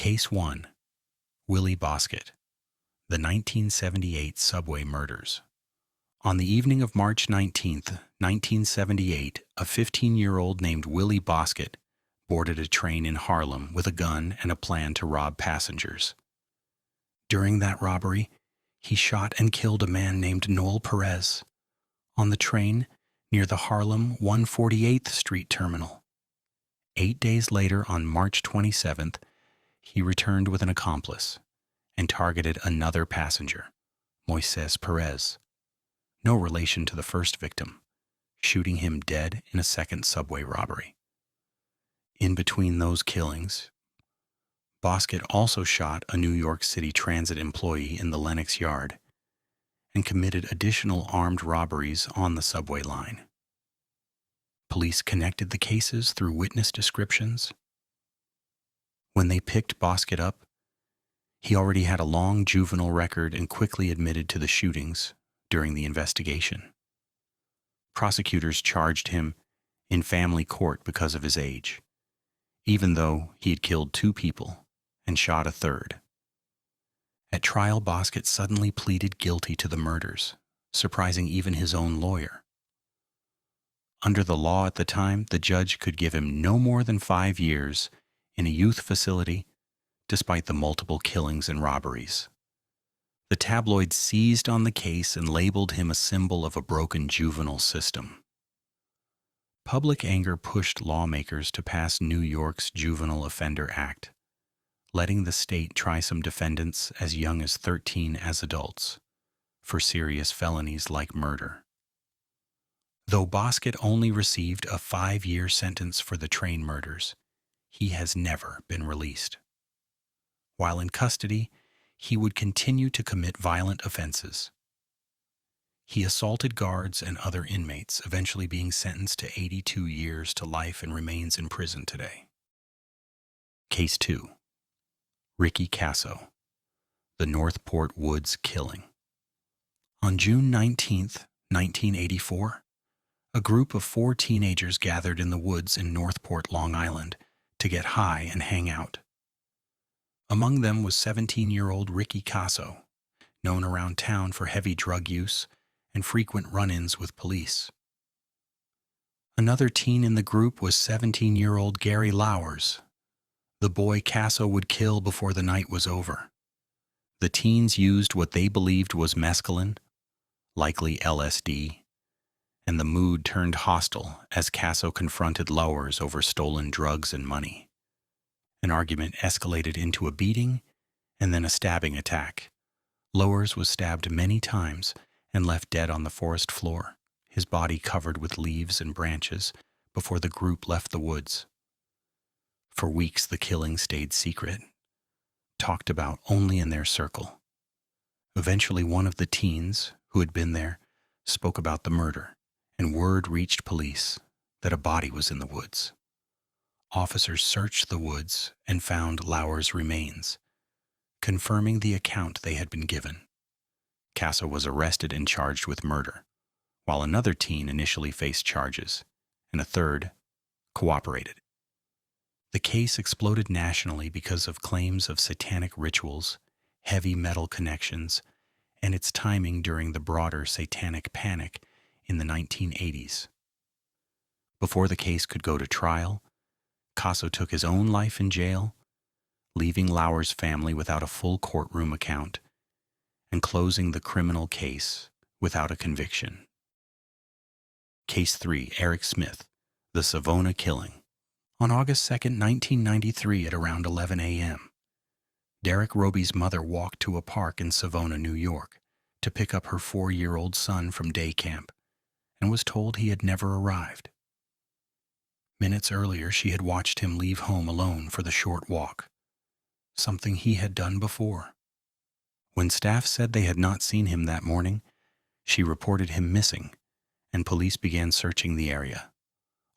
Case 1. Willie Bosket. The 1978 subway murders. On the evening of March 19, 1978, a 15-year-old named Willie Bosket boarded a train in Harlem with a gun and a plan to rob passengers. During that robbery, he shot and killed a man named Noel Perez on the train near the Harlem 148th Street terminal. 8 days later, on March 27th, he returned with an accomplice and targeted another passenger, Moises Perez, no relation to the first victim, shooting him dead in a second subway robbery. In between those killings, Bosket also shot a New York City Transit employee in the Lenox Yard and committed additional armed robberies on the subway line. Police connected the cases through witness descriptions. When they picked Bosket up, he already had a long juvenile record and quickly admitted to the shootings during the investigation. Prosecutors charged him in family court because of his age, even though he had killed 2 people and shot a third. At trial, Bosket suddenly pleaded guilty to the murders, surprising even his own lawyer. Under the law at the time, the judge could give him no more than 5 years in a youth facility, despite the multiple killings and robberies. The tabloids seized on the case and labeled him a symbol of a broken juvenile system. Public anger pushed lawmakers to pass New York's Juvenile Offender Act, letting the state try some defendants as young as 13 as adults for serious felonies like murder. Though Bosket only received a 5-year sentence for the train murders, he has never been released. While in custody, he would continue to commit violent offenses. He assaulted guards and other inmates, eventually being sentenced to 82 years to life, and remains in prison today. Case 2. Ricky Kasso. The Northport Woods killing. On June 19, 1984, a group of 4 teenagers gathered in the woods in Northport, Long Island, to get high and hang out. Among them was 17-year-old Ricky Kasso, known around town for heavy drug use and frequent run-ins with police. Another teen in the group was 17-year-old Gary Lowers, the boy Kasso would kill before the night was over. The teens used what they believed was mescaline, likely LSD, and the mood turned hostile as Kasso confronted Lowers over stolen drugs and money. An argument escalated into a beating and then a stabbing attack. Lowers was stabbed many times and left dead on the forest floor, his body covered with leaves and branches, before the group left the woods. For weeks the killing stayed secret, talked about only in their circle. Eventually one of the teens who had been there spoke about the murder, and word reached police that a body was in the woods. Officers searched the woods and found Lowers' remains, confirming the account they had been given. Kasso was arrested and charged with murder, while another teen initially faced charges, and a third cooperated. The case exploded nationally because of claims of satanic rituals, heavy metal connections, and its timing during the broader satanic panic in the 1980s. Before the case could go to trial, Kasso took his own life in jail, leaving Lowers' family without a full courtroom account and closing the criminal case without a conviction. Case 3. Eric Smith. The Savona killing. On August 2, 1993, at around 11 a.m., Derek Roby's mother walked to a park in Savona, New York, to pick up her 4-year-old son from day camp, and was told he had never arrived. Minutes earlier, she had watched him leave home alone for the short walk, something he had done before. When staff said they had not seen him that morning, she reported him missing, and police began searching the area.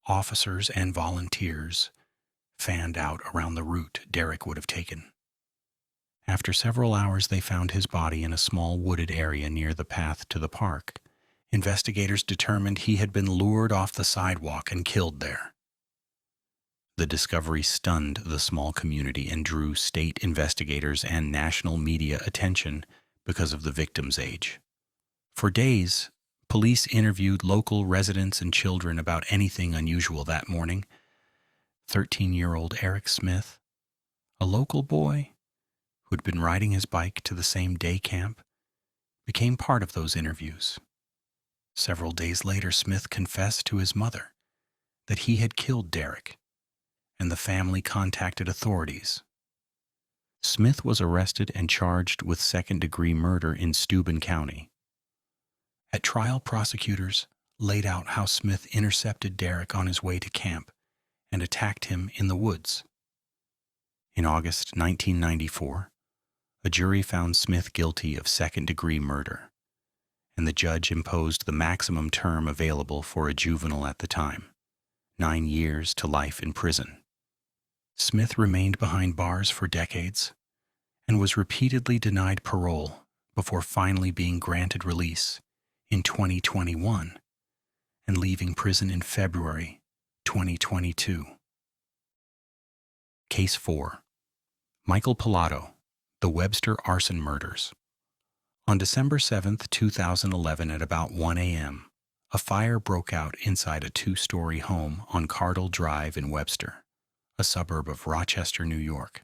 Officers and volunteers fanned out around the route Derek would have taken. After several hours, they found his body in a small wooded area near the path to the park. Investigators determined he had been lured off the sidewalk and killed there. The discovery stunned the small community and drew state investigators and national media attention because of the victim's age. For days, police interviewed local residents and children about anything unusual that morning. 13-year-old Eric Smith, a local boy who'd been riding his bike to the same day camp, became part of those interviews. Several days later, Smith confessed to his mother that he had killed Derek, and the family contacted authorities. Smith was arrested and charged with second-degree murder in Steuben County. At trial, prosecutors laid out how Smith intercepted Derek on his way to camp and attacked him in the woods. In August 1994, a jury found Smith guilty of second-degree murder, and the judge imposed the maximum term available for a juvenile at the time, 9 years to life in prison. Smith remained behind bars for decades and was repeatedly denied parole before finally being granted release in 2021 and leaving prison in February 2022. Case 4. Michael Pilato, the Webster arson murders. On December 7, 2011 at about 1 a.m., a fire broke out inside a 2-story home on Cardle Drive in Webster, a suburb of Rochester, New York.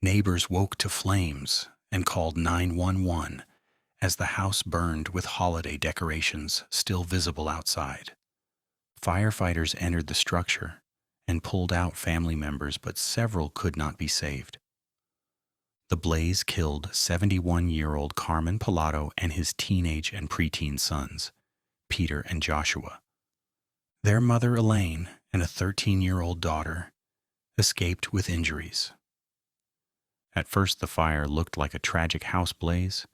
Neighbors woke to flames and called 911 as the house burned with holiday decorations still visible outside. Firefighters entered the structure and pulled out family members, but several could not be saved. The blaze killed 71-year-old Carmen Pilato and his teenage and preteen sons, Peter and Joshua. Their mother, Elaine, and a 13-year-old daughter escaped with injuries. At first, the fire looked like a tragic house blaze,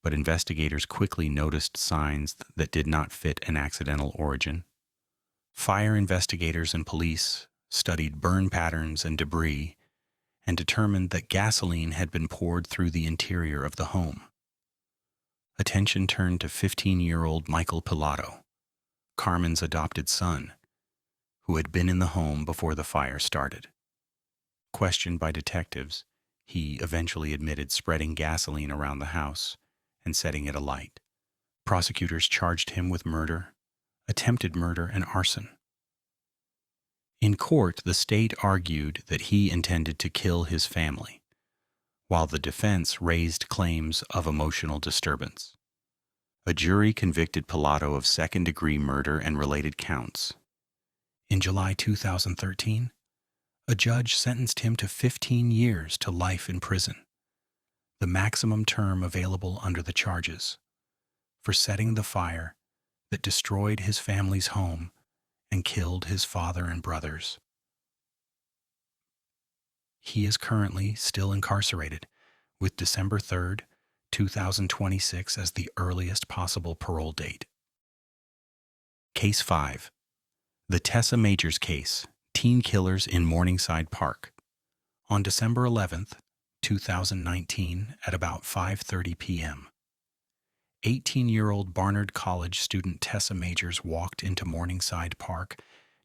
but investigators quickly noticed signs that did not fit an accidental origin. Fire investigators and police studied burn patterns and debris and determined that gasoline had been poured through the interior of the home. Attention turned to 15-year-old Michael Pilato, Carmen's adopted son, who had been in the home before the fire started. Questioned by detectives, he eventually admitted spreading gasoline around the house and setting it alight. Prosecutors charged him with murder, attempted murder, and arson. In court, the state argued that he intended to kill his family, while the defense raised claims of emotional disturbance. A jury convicted Pilato of second-degree murder and related counts. In July 2013, a judge sentenced him to 15 years to life in prison, the maximum term available under the charges, for setting the fire that destroyed his family's home and killed his father and brothers. He is currently still incarcerated, with December 3, 2026 as the earliest possible parole date. Case 5. The Tessa Majors case, teen killers in Morningside Park. On December 11, 2019 at about 5:30 p.m., 18-year-old Barnard College student Tessa Majors walked into Morningside Park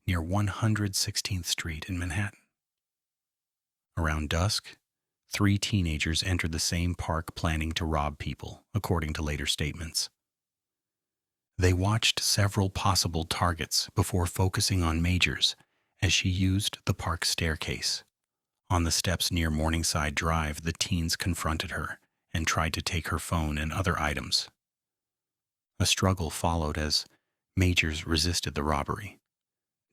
near 116th Street in Manhattan. Around dusk, 3 teenagers entered the same park planning to rob people, according to later statements. They watched several possible targets before focusing on Majors as she used the park staircase. On the steps near Morningside Drive, the teens confronted her and tried to take her phone and other items. A struggle followed as Majors resisted the robbery.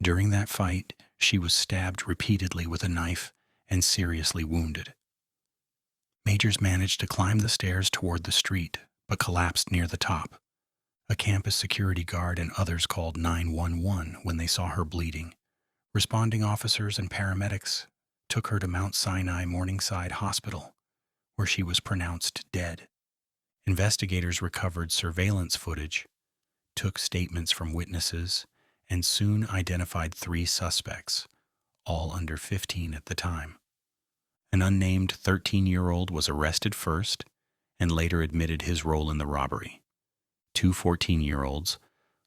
During that fight, she was stabbed repeatedly with a knife and seriously wounded. Majors managed to climb the stairs toward the street, but collapsed near the top. A campus security guard and others called 911 when they saw her bleeding. Responding officers and paramedics took her to Mount Sinai Morningside Hospital, where she was pronounced dead. Investigators recovered surveillance footage, took statements from witnesses, and soon identified 3 suspects, all under 15 at the time. An unnamed 13-year-old was arrested first and later admitted his role in the robbery. 2 14-year-olds,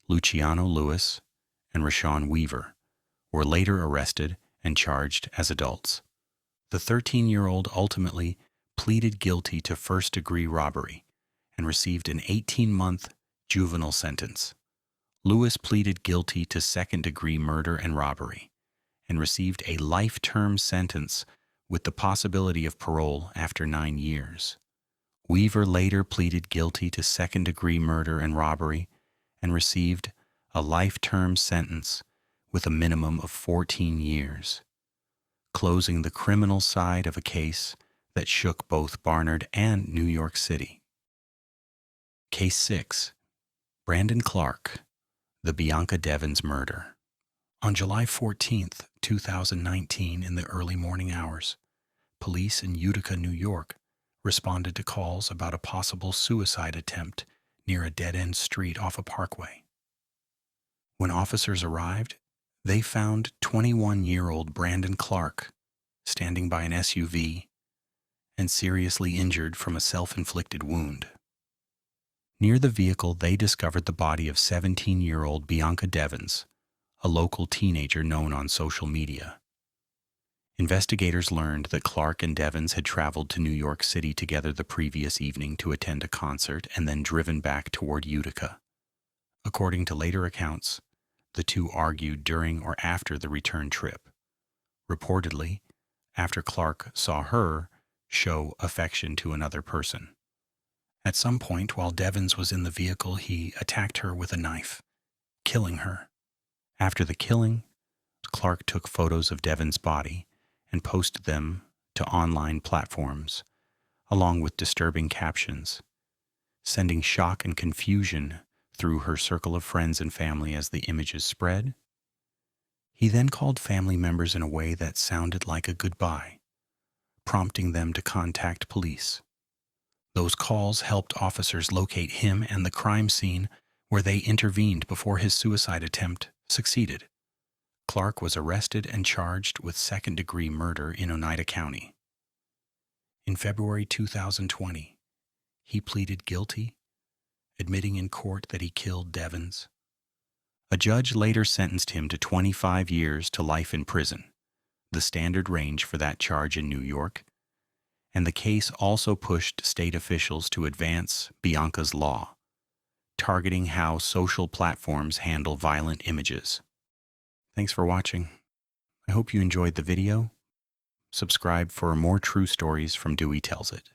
Luciano Lewis and Rashawn Weaver, were later arrested and charged as adults. The 13-year-old ultimately pleaded guilty to first-degree robbery and received an 18-month juvenile sentence. Lewis pleaded guilty to second-degree murder and robbery and received a life-term sentence with the possibility of parole after 9 years. Weaver later pleaded guilty to second-degree murder and robbery and received a life-term sentence with a minimum of 14 years, closing the criminal side of a case that shook both Barnard and New York City. Case 6. Brandon Clark, the Bianca Devins murder. On July 14, 2019, in the early morning hours, police in Utica, New York, responded to calls about a possible suicide attempt near a dead-end street off a parkway. When officers arrived, they found 21-year-old Brandon Clark standing by an SUV and seriously injured from a self-inflicted wound. Near the vehicle, they discovered the body of 17-year-old Bianca Devins, a local teenager known on social media. Investigators learned that Clark and Devins had traveled to New York City together the previous evening to attend a concert and then driven back toward Utica. According to later accounts, the two argued during or after the return trip. Reportedly, after Clark saw her show affection to another person. At some point while Devins was in the vehicle, he attacked her with a knife, killing her. After the killing, Clark took photos of Devins' body and posted them to online platforms, along with disturbing captions, sending shock and confusion through her circle of friends and family as the images spread. He then called family members in a way that sounded like a goodbye, prompting them to contact police. Those calls helped officers locate him and the crime scene, where they intervened before his suicide attempt succeeded. Clark was arrested and charged with second-degree murder in Oneida County. In February 2020, he pleaded guilty, admitting in court that he killed Devins. A judge later sentenced him to 25 years to life in prison, the standard range for that charge in New York, and the case also pushed state officials to advance Bianca's law, targeting how social platforms handle violent images. Thanks for watching. I hope you enjoyed the video. Subscribe for more true stories from Dewey Tells It.